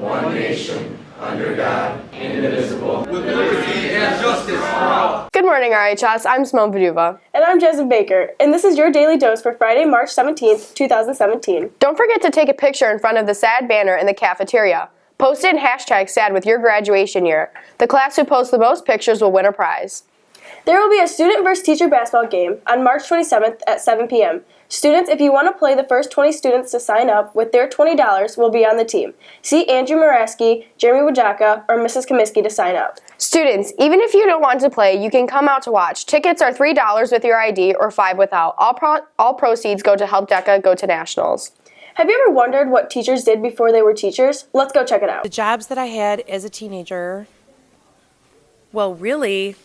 one nation, under God, indivisible, with liberty and justice for all. Good morning, RHS. I'm Simone Vaduva. And I'm Jasmine Baker, and this is your Daily Dose for Friday, March 17th, 2017. Don't forget to take a picture in front of the SAD banner in the cafeteria. Post it in hashtag SAD with your graduation year. The class who posts the most pictures will win a prize. There will be a student versus teacher basketball game on March 27th at 7 p.m. Students, if you want to play, the first 20 students to sign up with their $20 will be on the team. See Andrew Muraski, Jeremy Wajaka, or Mrs. Comiskey to sign up. Students, even if you don't want to play, you can come out to watch. Tickets are $3 with your ID or $5 without. All proceeds go to help DECA go to nationals. Have you ever wondered what teachers did before they were teachers? Let's go check it out. The jobs that I had as a teenager, well, really,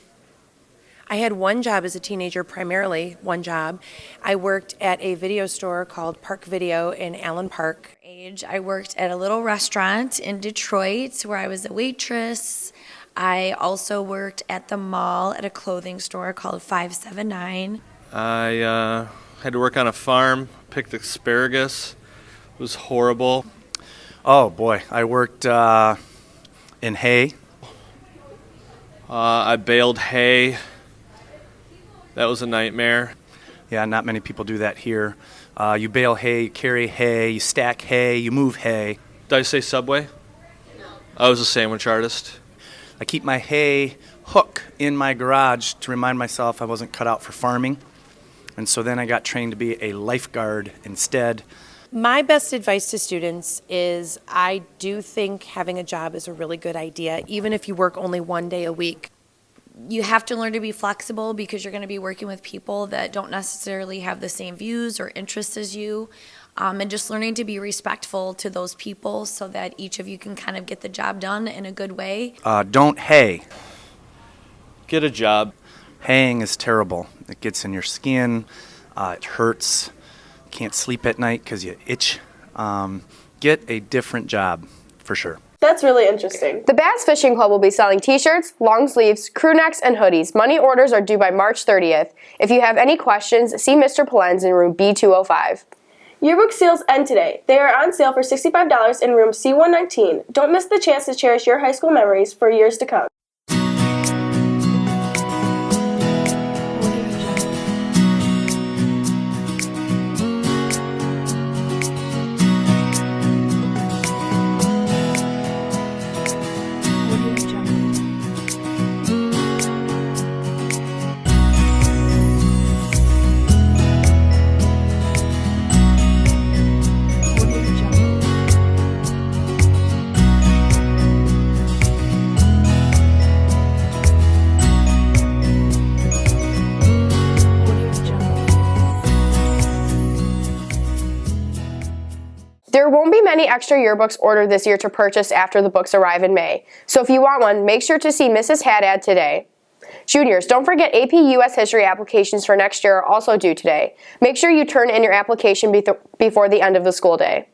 I had one job as a teenager, primarily one job. I worked at a video store called Park Video in Allen Park. I worked at a little restaurant in Detroit where I was a waitress. I also worked at the mall at a clothing store called 579. I had to work on a farm, picked asparagus. It was horrible. Oh boy, I worked in hay. I baled hay. That was a nightmare. Yeah, not many people do that here. You bale hay, you carry hay, you stack hay, you move hay. Did I say Subway? No. I was a sandwich artist. I keep my hay hook in my garage to remind myself I wasn't cut out for farming. And so then I got trained to be a lifeguard instead. My best advice to students is I do think having a job is a really good idea, even if you work only one day a week. You have to learn to be flexible because you're going to be working with people that don't necessarily have the same views or interests as you, and just learning to be respectful to those people so that each of you can kind of get the job done in a good way. Don't hay. Get a job. Haying is terrible. It gets in your skin. It hurts. Can't sleep at night because you itch. Get a different job, for sure. That's really interesting. The Bass Fishing Club will be selling t-shirts, long sleeves, crew necks, and hoodies. Money orders are due by March 30th. If you have any questions, see Mr. Palenz in room B205. Yearbook sales end today. They are on sale for $65 in room C119. Don't miss the chance to cherish your high school memories for years to come. There won't be many extra yearbooks ordered this year to purchase after the books arrive in May. So if you want one, make sure to see Mrs. Haddad today. Juniors, don't forget AP US History applications for next year are also due today. Make sure you turn in your application before the end of the school day.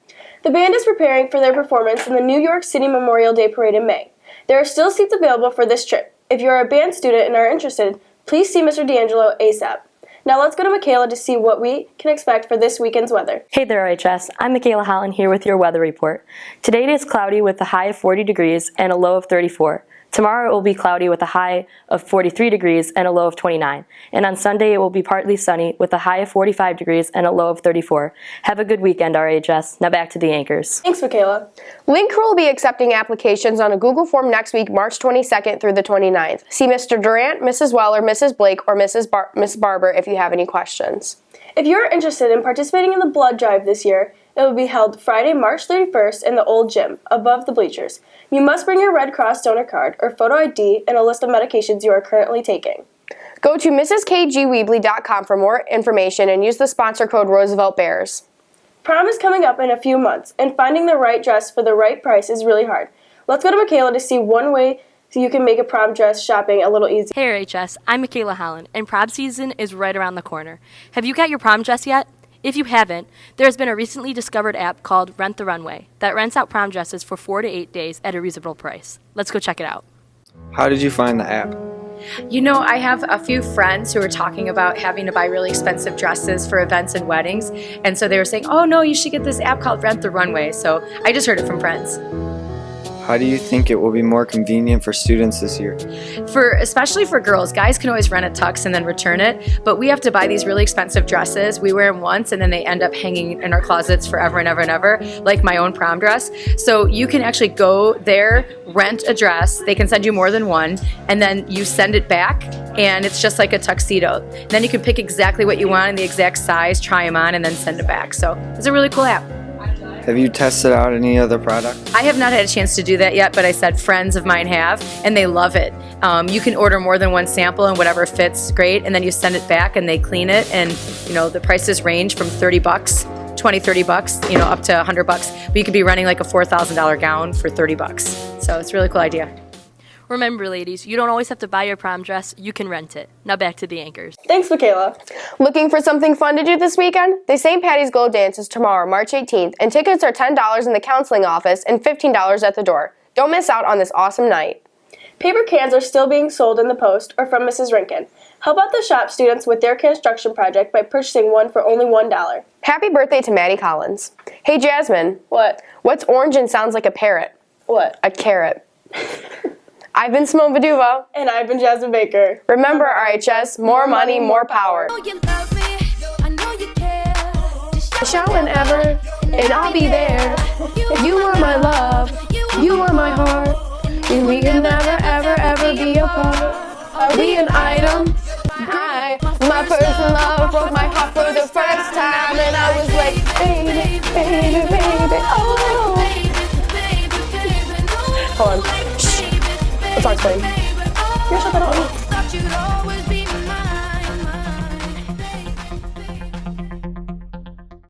The band is preparing for their performance in the New York City Memorial Day Parade in May. There are still seats available for this trip. If you are a band student and are interested, please see Mr. D'Angelo ASAP. Now let's go to Michaela to see what we can expect for this weekend's weather. Hey there, RHS. I'm Michaela Holland here with your weather report. Today it is cloudy with a high of 40 degrees and a low of 34. Tomorrow it will be cloudy with a high of 43 degrees and a low of 29. And on Sunday it will be partly sunny with a high of 45 degrees and a low of 34. Have a good weekend, RHS. Now back to the anchors. Thanks, Michaela. Link Crew will be accepting applications on a Google form next week, March 22nd through the 29th. See Mr. Durant, Mrs. Weller, Mrs. Blake, or Miss Barber if you have any questions. If you're interested in participating in the blood drive this year, it will be held Friday, March 31st in the old gym, above the bleachers. You must bring your Red Cross donor card or photo ID and a list of medications you are currently taking. Go to mrskgweebly.com for more information and use the sponsor code Roosevelt Bears. Prom is coming up in a few months, and finding the right dress for the right price is really hard. Let's go to Michaela to see one way so you can make a prom dress shopping a little easier. Hey RHS, I'm Michaela Holland, and prom season is right around the corner. Have you got your prom dress yet? If you haven't, there has been a recently discovered app called Rent the Runway that rents out prom dresses for 4 to 8 days at a reasonable price. Let's go check it out. How did you find the app? You know, I have a few friends who are talking about having to buy really expensive dresses for events and weddings, and so they were saying, oh no, you should get this app called Rent the Runway, so I just heard it from friends. How do you think it will be more convenient for students this year? Especially for girls, guys can always rent a tux and then return it, but we have to buy these really expensive dresses. We wear them once and then they end up hanging in our closets forever and ever and ever, like my own prom dress. So you can actually go there, rent a dress, they can send you more than one, and then you send it back, and it's just like a tuxedo. Then you can pick exactly what you want in the exact size, try them on, and then send it back. So it's a really cool app. Have you tested out any other product? I have not had a chance to do that yet, but I said friends of mine have, and they love it. You can order more than one sample and whatever fits great, and then you send it back and they clean it, and the prices range from $30, $20-30, up to $100, but you could be running like a $4,000 gown for $30. So it's a really cool idea. Remember, ladies, you don't always have to buy your prom dress, you can rent it. Now back to the anchors. Thanks, Michaela. Looking for something fun to do this weekend? The St. Patty's Glow Dance is tomorrow, March 18th, and tickets are $10 in the counseling office and $15 at the door. Don't miss out on this awesome night. Paper cans are still being sold in the Post or from Mrs. Rinkin. Help out the shop students with their construction project by purchasing one for only $1. Happy birthday to Maddie Collins. Hey, Jasmine. What? What's orange and sounds like a parrot? What? A carrot. I've been Simone Baduva. And I've been Jasmine Baker. Remember, RHS, more money, more power. Shout whenever, and I'll be there. You are my love, you are my heart. And we can never, ever, ever be apart. Are we an item? My first love broke my heart for the first time, and I was like, baby, baby, baby, oh. Hold on. Shh. The song's playing. You're shut that off.